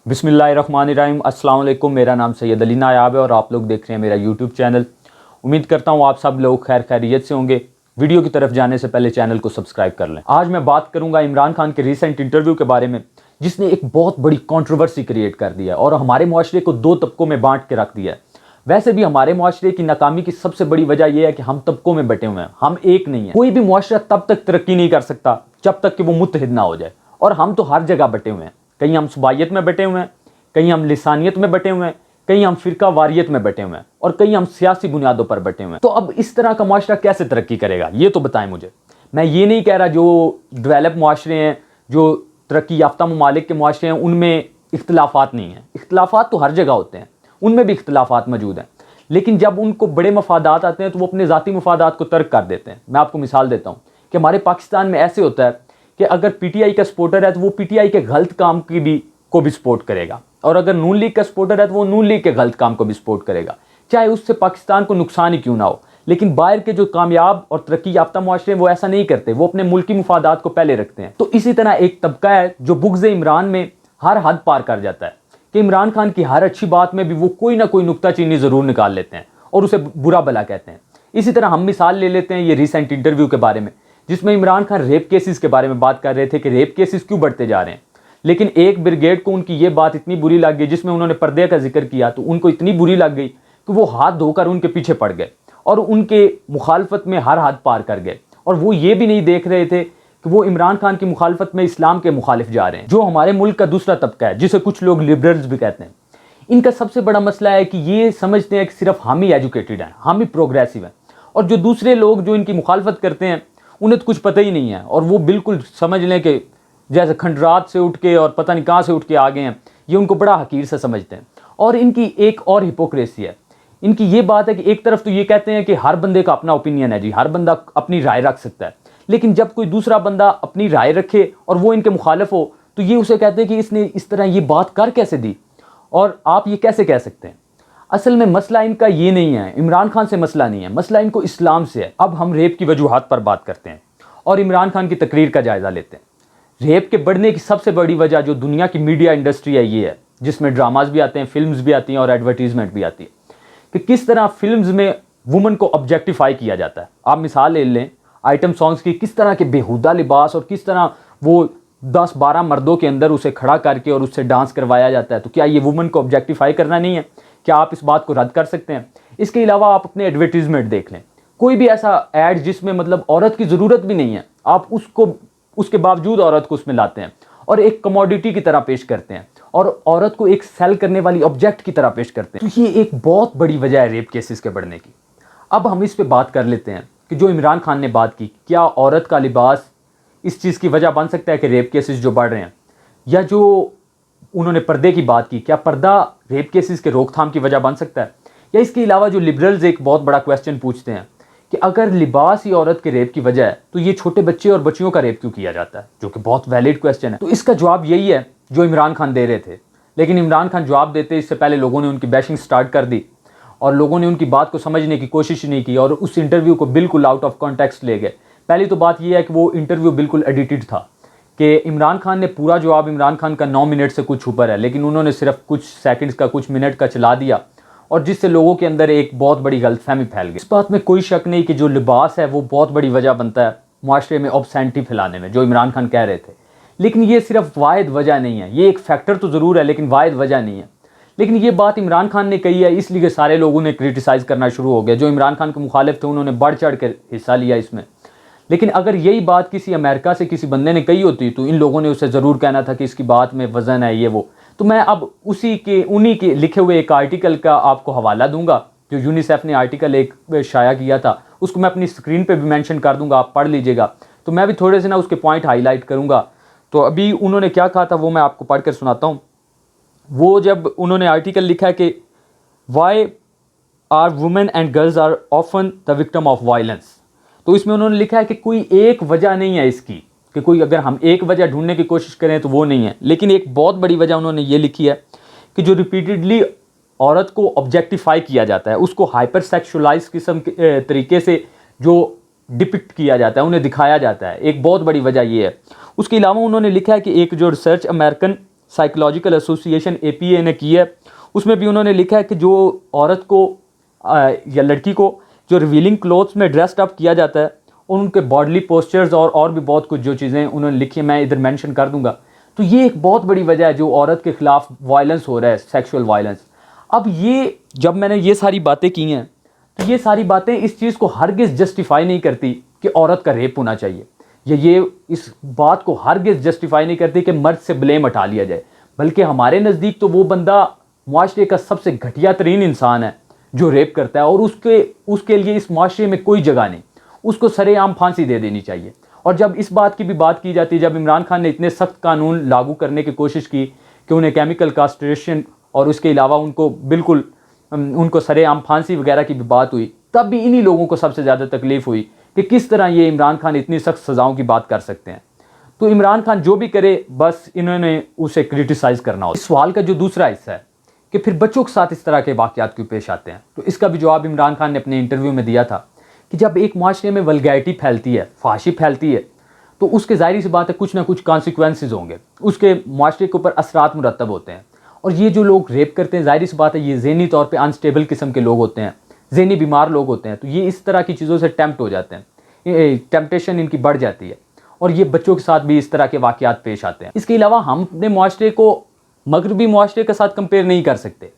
बिस्मिल्लाहिर्रहमानिर्रहीम। अस्सलाम वालेकुम। मेरा नाम सैयद अली नायाब है और आप लोग देख रहे हैं मेरा यूट्यूब चैनल। उम्मीद करता हूँ आप सब लोग खैर खैरियत से होंगे। वीडियो की तरफ जाने से पहले चैनल को सब्सक्राइब कर लें। आज मैं बात करूंगा इमरान खान के रीसेंट इंटरव्यू के बारे में, जिसने एक बहुत बड़ी कंट्रोवर्सी क्रिएट कर दिया और हमारे मुआशरे को दो तबकों में बांट के रख दिया है। वैसे भी हमारे मुआशरे की नाकामी की सबसे बड़ी वजह यह है कि हम तबकों में बटे हुए हैं, हम एक नहीं है। कोई भी मुआशरा तब तक तरक्की नहीं कर सकता जब तक कि वो मुत्तहिद ना हो जाए, और हम तो हर जगह बटे हुए हैं। कहीं हम सुबाइयत में बटे हुए हैं, कहीं हम लिसानियत में बटे हुए हैं, कहीं हम फिरका वारियत में बटे हुए हैं, और कहीं हम सियासी बुनियादों पर बटे हुए हैं। तो अब इस तरह का मुआशरा कैसे तरक्की करेगा, ये तो बताएं मुझे। मैं ये नहीं कह रहा जो डेवलप मुआशरे हैं, जो तरक्की याफ्ता ममालिक के मुआशरे हैं, उनमें इख्तलाफात नहीं है। इख्तलाफात तो हर जगह होते हैं, उनमें भी इख्तलाफात मौजूद हैं, लेकिन जब उनको बड़े मफादात आते हैं तो वो अपने ज़ाती मफादात को तर्क कर देते हैं। मैं आपको मिसाल देता हूँ कि हमारे पाकिस्तान में ऐसे होता है कि अगर पीटीआई का सपोर्टर है तो वो पीटीआई के गलत काम को भी सपोर्ट करेगा, और अगर नून लीग का सपोर्टर है तो वो नून लीग के गलत काम को भी सपोर्ट करेगा, चाहे उससे पाकिस्तान को नुकसान ही क्यों ना हो। लेकिन बाहर के जो कामयाब और तरक्की याफ्ता मुआशरे वो ऐसा नहीं करते, वो अपने मुल्की मुफादात को पहले रखते हैं। तो इसी तरह एक तबका है जो बुग़्ज़ इमरान में हर हद पार कर जाता है कि इमरान खान की हर अच्छी बात में भी वो कोई ना कोई नुक्ताचीनी ज़रूर निकाल लेते हैं और उसे बुरा भला कहते हैं। इसी तरह हम मिसाल ले लेते हैं ये रिसेंट इंटरव्यू के बारे में, जिसमें इमरान खान रेप केसेस के बारे में बात कर रहे थे कि रेप केसेस क्यों बढ़ते जा रहे हैं। लेकिन एक ब्रिगेड को उनकी ये बात इतनी बुरी लग गई, जिसमें उन्होंने पर्दे का जिक्र किया, तो उनको इतनी बुरी लग गई कि वो हाथ धोकर उनके पीछे पड़ गए और उनके मुखालफत में हर हद पार कर गए। और वो ये भी नहीं देख रहे थे कि वो इमरान खान की मुखालफत में इस्लाम के मुखालिफ जा रहे हैं, जो हमारे मुल्क का दूसरा तबका है, जिसे कुछ लोग लिबरल्स भी कहते हैं। इनका सबसे बड़ा मसला है कि ये समझते हैं कि सिर्फ हम ही एजुकेटेड हैं, हम ही प्रोग्रेसिव हैं, और जो दूसरे लोग जो इनकी मुखालफत करते हैं उन्हें तो कुछ पता ही नहीं है, और वो बिल्कुल समझ लें कि जैसे खंडरात से उठ के और पता नहीं कहाँ से उठ के आ गए हैं। ये उनको बड़ा हकीर से समझते हैं। और इनकी एक और हिपोक्रेसी है, इनकी ये बात है कि एक तरफ तो ये कहते हैं कि हर बंदे का अपना ओपिनियन है जी, हर बंदा अपनी राय रख सकता है, लेकिन जब कोई दूसरा बंदा अपनी राय रखे और वो इनके मुखालिफ हो तो ये उसे कहते हैं कि इसने इस तरह ये बात कर कैसे दी और आप ये कैसे कह सकते हैं। असल में मसला इनका ये नहीं है, इमरान खान से मसला नहीं है, मसला इनको इस्लाम से है। अब हम रेप की वजूहात पर बात करते हैं और इमरान खान की तकरीर का जायज़ा लेते हैं। रेप के बढ़ने की सबसे बड़ी वजह जो दुनिया की मीडिया इंडस्ट्री है ये है, जिसमें ड्रामाज भी आते हैं, फिल्म्स भी आती हैं और एडवर्टीजमेंट भी आती है, कि किस तरह फिल्म्स में वुमन को ऑब्जेक्टिफाई किया जाता है। आप मिसाल ले लें आइटम सॉन्ग्स की, किस तरह के बेहुदा लिबास और किस तरह वो 10-12 मर्दों के अंदर उसे खड़ा करके और उससे डांस करवाया जाता है। तो क्या ये वुमन को ऑब्जेक्टिफाई करना नहीं है? क्या आप इस बात को रद्द कर सकते हैं? इसके अलावा आप अपने एडवर्टीजमेंट देख लें, कोई भी ऐसा ऐड जिसमें मतलब औरत की ज़रूरत भी नहीं है, आप उसके बावजूद औरत को उसमें लाते हैं और एक कमोडिटी की तरह पेश करते हैं और औरत को एक सेल करने वाली ऑब्जेक्ट की तरह पेश करते हैं। तो ये एक बहुत बड़ी वजह है रेप केसेस के बढ़ने की। अब हम इस पे बात कर लेते हैं कि जो इमरान खान ने बात की, क्या औरत का लिबास इस चीज़ की वजह बन सकता है कि रेप केसेस जो बढ़ रहे हैं, या जो उन्होंने पर्दे की बात की, क्या पर्दा रेप केसेस के रोकथाम की वजह बन सकता है? या इसके अलावा जो लिबरल्स एक बहुत बड़ा क्वेश्चन पूछते हैं कि अगर लिबास ही औरत के रेप की वजह है तो ये छोटे बच्चे और बच्चियों का रेप क्यों किया जाता है, जो कि बहुत वैलिड क्वेश्चन है। तो इसका जवाब यही है जो इमरान खान दे रहे थे, लेकिन इमरान खान जवाब देते इससे पहले लोगों ने उनकी बैशिंग स्टार्ट कर दी और लोगों ने उनकी बात को समझने की कोशिश नहीं की और उस इंटरव्यू को बिल्कुल आउट ऑफ कॉन्टेक्स्ट ले गए। पहली तो बात यह है कि वो इंटरव्यू बिल्कुल एडिटेड था, कि इमरान खान ने पूरा जवाब, इमरान खान का 9 मिनट से कुछ ऊपर है, लेकिन उन्होंने सिर्फ कुछ सेकंड्स का, कुछ मिनट का चला दिया, और जिससे लोगों के अंदर एक बहुत बड़ी गलतफहमी फैल गई। इस बात में कोई शक नहीं कि जो लिबास है वो बहुत बड़ी वजह बनता है मुआशरे में ऑब्सेंटी फैलाने में, जो इमरान खान कह रहे थे। लेकिन ये सिर्फ वाहिद वजह नहीं है, ये एक फैक्टर तो ज़रूर है लेकिन वाहिद वजह नहीं है। लेकिन ये बात इमरान खान ने कही है, इसलिए सारे लोगों ने क्रिटिसाइज़ करना शुरू हो गया। जो इमरान खान के मुखालिफ थे उन्होंने बढ़ चढ़ कर हिस्सा लिया इसमें। लेकिन अगर यही बात किसी अमेरिका से किसी बंदे ने कही होती तो इन लोगों ने उसे ज़रूर कहना था कि इसकी बात में वज़न है, ये वो। तो मैं अब उन्हीं के लिखे हुए एक आर्टिकल का आपको हवाला दूंगा, जो यूनिसेफ ने आर्टिकल एक शाया किया था, उसको मैं अपनी स्क्रीन पे भी मेंशन कर दूंगा, आप पढ़ लीजिएगा। तो मैं भी थोड़े से ना उसके पॉइंट हाईलाइट करूंगा। तो अभी उन्होंने क्या कहा था वो मैं आपको पढ़ कर सुनाता हूँ। वो जब उन्होंने आर्टिकल लिखा है कि why are women and girls are often the victim of violence, तो इसमें उन्होंने लिखा है कि कोई एक वजह नहीं है इसकी, कि कोई अगर हम एक वजह ढूंढने की कोशिश करें तो वो नहीं है, लेकिन एक बहुत बड़ी वजह उन्होंने ये लिखी है कि जो रिपीटेडली औरत को ऑब्जेक्टिफाई किया जाता है, उसको हाइपर सेक्सुअलाइज किस्म के तरीके से जो डिपिक्ट किया जाता है, उन्हें दिखाया जाता है, एक बहुत बड़ी वजह ये है। उसके अलावा उन्होंने लिखा है कि एक जो research American psychological association APA ने की है, उसमें भी उन्होंने लिखा है कि जो औरत को या लड़की को जो रिवीलिंग क्लोथ्स में ड्रेस्ड अप किया जाता है और उनके बॉडली पोस्चर्स और भी बहुत कुछ जो चीज़ें उन्होंने लिखी है, मैं इधर मेंशन कर दूंगा। तो ये एक बहुत बड़ी वजह है जो औरत के खिलाफ वायलेंस हो रहा है, सेक्सुअल वायलेंस। अब ये जब मैंने ये सारी बातें की हैं तो ये सारी बातें इस चीज़ को हरगिज़ जस्टिफाई नहीं करती कि औरत का रेप होना चाहिए, या ये इस बात को हरगिज़ जस्टिफाई नहीं करती कि मर्द से ब्लेम हटा लिया जाए। बल्कि हमारे नज़दीक तो वो बंदा मुआशरे का सबसे घटिया तरीन इंसान है जो रेप करता है, और उसके लिए इस मुआशरे में कोई जगह नहीं, उसको सरेआम फांसी दे देनी चाहिए। और जब इस बात की भी बात की जाती है, जब इमरान खान ने इतने सख्त कानून लागू करने की कोशिश की कि उन्हें केमिकल कास्ट्रेशन और उसके अलावा उनको सरेआम फांसी वगैरह की भी बात हुई, तब भी इन्हीं लोगों को सबसे ज़्यादा तकलीफ हुई कि किस तरह ये इमरान खान इतनी सख्त सज़ाओं की बात कर सकते हैं। तो इमरान खान जो भी करे बस इन्होंने उसे क्रिटिसाइज़ करना हो। इस सवाल का जो दूसरा हिस्सा है कि फिर बच्चों के साथ इस तरह के वाक़यात क्यों पेश आते हैं, तो इसका भी जवाब इमरान खान ने अपने इंटरव्यू में दिया था कि जब एक माशरे में वल्गैरिटी फैलती है, फाशी फैलती है, तो उसके ज़ाहिर सी बात है कुछ ना कुछ कॉन्सिक्वेंसेस होंगे, उसके माशरे के ऊपर असरात मुरतब होते हैं। और ये जो लोग रेप करते हैं, ज़ाहिर सी बात है ये ज़हनी तौर पे अनस्टेबल किस्म के लोग होते हैं, ज़हनी बीमार लोग होते हैं, तो ये इस तरह की चीज़ों से टेम्प्ट हो जाते हैं, टेम्पटेशन इनकी बढ़ जाती है, और ये बच्चों के साथ भी इस तरह के वाक़यात पेश आते हैं। इसके अलावा हम अपने माशरे को मगरबी माशरे के साथ कंपेयर नहीं कर सकते,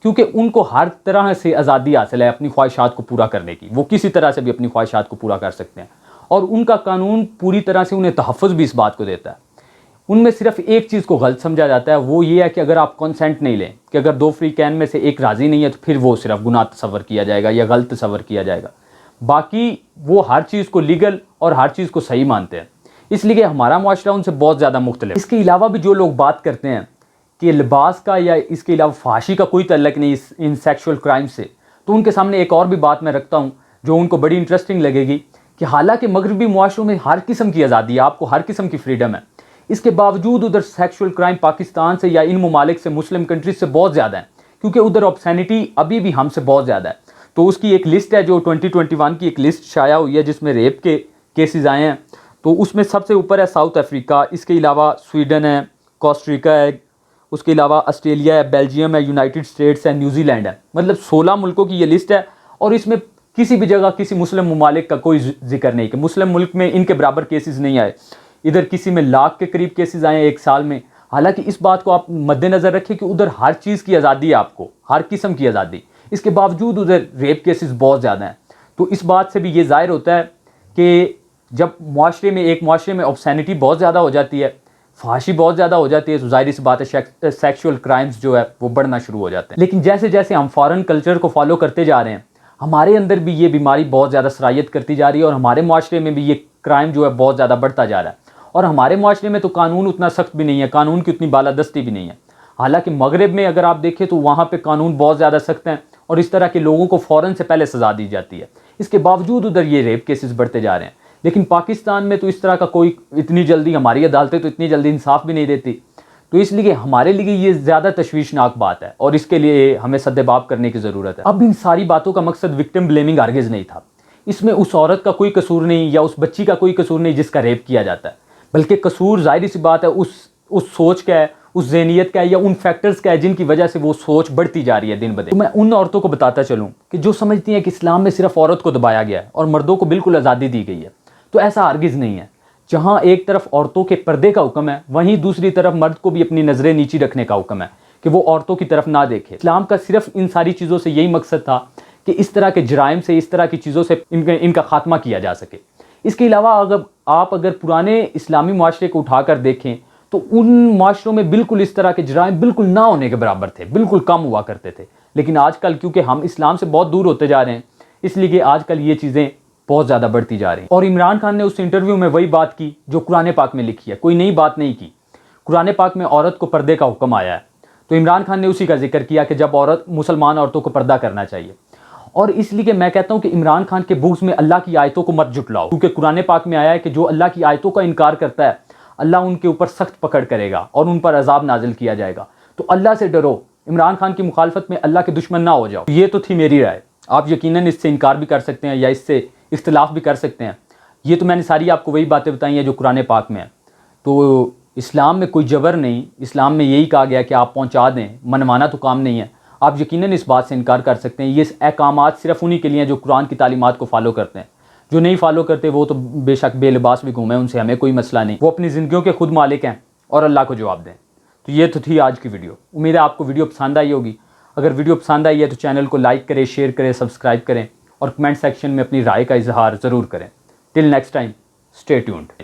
क्योंकि उनको हर तरह से आज़ादी हासिल है अपनी ख्वाहिशात को पूरा करने की, वो किसी तरह से भी अपनी ख्वाहिशात को पूरा कर सकते हैं, और उनका कानून पूरी तरह से उन्हें तहफ़्फ़ुज़ भी इस बात को देता है। उनमें सिर्फ एक चीज़ को गलत समझा जाता है, वो ये है कि अगर आप कंसेंट नहीं लें, कि अगर 2 फ्री कैन में से एक राज़ी नहीं है तो फिर वो सिर्फ गुनाह तस्वर किया जाएगा या गलत तस्वर किया जाएगा। बाकी वो हर चीज़ को लीगल और हर चीज़ को सही मानते हैं, इसलिए हमारा मुआशरा उनसे बहुत ज़्यादा मुख्तलिफ। इसके अलावा भी जो लोग बात करते हैं कि लिबास का या इसके अलावा फाशी का कोई तल्लक नहीं इन सेक्सुअल क्राइम से, तो उनके सामने एक और भी बात मैं रखता हूँ जो उनको बड़ी इंटरेस्टिंग लगेगी कि हालांकि मगरबी मुआशरों में हर किस्म की आज़ादी है, आपको हर किस्म की फ्रीडम है, इसके बावजूद उधर सेक्सुअल क्राइम पाकिस्तान से या इन ममालिक से, मुस्लिम कंट्रीज से बहुत ज़्यादा है, क्योंकि उधर ऑब्सैनिटी अभी भी हमसे बहुत ज़्यादा है। तो उसकी एक लिस्ट है जो 2021 की एक लिस्ट शाया हुई है जिसमें रेप के केसेस आए हैं, तो उसमें सबसे ऊपर है साउथ अफ्रीका, इसके अलावा स्वीडन है, कोस्टारिका है, उसके अलावा ऑस्ट्रेलिया है, बेल्जियम है, यूनाइटेड स्टेट्स है, न्यूजीलैंड है। मतलब 16 मुल्कों की ये लिस्ट है, और इसमें किसी भी जगह किसी मुस्लिम ममालिक का कोई जिक्र नहीं कि मुस्लिम मुल्क में इनके बराबर केसेस नहीं आए। इधर किसी में लाख के करीब केसेस आए हैं एक साल में। हालांकि इस बात को आप मद्देनज़र रखें कि उधर हर चीज़ की आज़ादी है, आपको हर किस्म की आज़ादी, इसके बावजूद उधर रेप केसेस बहुत ज़्यादा हैं। तो इस बात से भी ये ज़ाहिर होता है कि जब एक माशरे में ऑब्सैनिटी बहुत ज़्यादा हो जाती है, फाशी बहुत ज़्यादा हो जाती है, तो ज़ाहिर सी बात है सेक्सुअल क्राइम्स जो है वो बढ़ना शुरू हो जाते हैं। लेकिन जैसे जैसे हम फॉरेन कल्चर को फॉलो करते जा रहे हैं, हमारे अंदर भी ये बीमारी बहुत ज़्यादा सरायत करती जा रही है, और हमारे माशरे में भी ये क्राइम जो है बहुत ज़्यादा बढ़ता जा रहा है। और हमारे माशरे में तो कानून उतना सख्त भी नहीं है, कानून की उतनी बालादस्ती भी नहीं है। हालांकि मगरब में अगर आप देखें तो वहाँ पे कानून बहुत ज़्यादा सख्त हैं, और इस तरह के लोगों को फ़ौरन से पहले सज़ा दी जाती है। इसके बावजूद उधर ये रेप केसेस बढ़ते जा रहे हैं। लेकिन पाकिस्तान में तो इस तरह का कोई इतनी जल्दी, हमारी अदालतें तो इतनी जल्दी इंसाफ भी नहीं देती, तो इसलिए हमारे लिए ये ज़्यादा तशवीशनाक बात है, और इसके लिए हमें सद्देबाब करने की ज़रूरत है। अब इन सारी बातों का मकसद विक्टिम ब्लेमिंग हरगिज़ नहीं था। इसमें उस औरत का कोई कसूर नहीं या उस बच्ची का कोई कसूर नहीं जिसका रेप किया जाता है, बल्कि कसूर ज़ाहिर सी बात है उस सोच का है, उस ज़हनियत का है, या उन फैक्टर्स का है जिनकी वजह से वो सोच बढ़ती जा रही है दिन ब दिन। तो मैं उन औरतों को बताता चलूँ कि जो समझती हैं कि इस्लाम में सिर्फ औरत को दबाया गया है और मर्दों को बिल्कुल आज़ादी दी गई है, तो ऐसा हरगिज़ नहीं है। जहाँ एक तरफ औरतों के पर्दे का हुक्म है, वहीं दूसरी तरफ मर्द को भी अपनी नज़रें नीची रखने का हुक्म है कि वो औरतों की तरफ ना देखे। इस्लाम का सिर्फ इन सारी चीज़ों से यही मकसद था कि इस तरह के जराइम से, इस तरह की चीज़ों से इनका खात्मा किया जा सके। इसके अलावा अगर पुराने इस्लामी माशरे को उठाकर देखें तो उन माशरों में बिल्कुल इस तरह के जराइम बिल्कुल ना होने के बराबर थे, बिल्कुल कम हुआ करते थे। लेकिन आजकल क्योंकि हम इस्लाम से बहुत दूर होते जा रहे हैं, इसलिए आजकल ये चीज़ें बहुत ज़्यादा बढ़ती जा रही हैं। और इमरान खान ने उस इंटरव्यू में वही बात की जो कुरान पाक में लिखी है, कोई नई बात नहीं की। कुरान पाक में औरत को पर्दे का हुक्म आया है, तो इमरान खान ने उसी का जिक्र किया कि जब मुसलमान औरतों को पर्दा करना चाहिए। और इसलिए मैं कहता हूँ कि इमरान खान के बुक्स में अल्लाह की आयतों को मत जुटलाओ, क्योंकि कुरान पाक में आया है कि जो अल्लाह की आयतों का इनकार करता है, अल्लाह उनके ऊपर सख्त पकड़ करेगा और उन पर अजाब नाजिल किया जाएगा। तो अल्लाह से डरो, इमरान खान की मुखालफत में अल्लाह के दुश्मन ना हो जाओ। ये तो थी मेरी राय। आप यकीनन इससे इनकार भी कर सकते हैं या इससे इख्तिलाफ भी कर सकते हैं। ये तो मैंने सारी आपको वही बातें बताई हैं जो कुरान पाक में है। तो इस्लाम में कोई जबर नहीं, इस्लाम में यही कहा गया कि आप पहुंचा दें, मनवाना तो काम नहीं है। आप यकीनन इस बात से इनकार कर सकते हैं, ये अहकामात सिर्फ उन्हीं के लिए हैं जो कुरान की तालीमात को फॉलो करते हैं। जो नहीं फॉलो करते वो तो बेशक बेलिबास भी घूमें, उनसे हमें कोई मसला नहीं, वो अपनी ज़िंदगियों के खुद मालिक हैं और अल्लाह को जवाब दें। तो ये तो थी आज की वीडियो। उम्मीद है आपको वीडियो पसंद आई होगी। अगर वीडियो पसंद आई है तो चैनल को लाइक करें, शेयर करें, सब्सक्राइब करें और कमेंट सेक्शन में अपनी राय का इजहार ज़रूर करें। Till next time, stay tuned.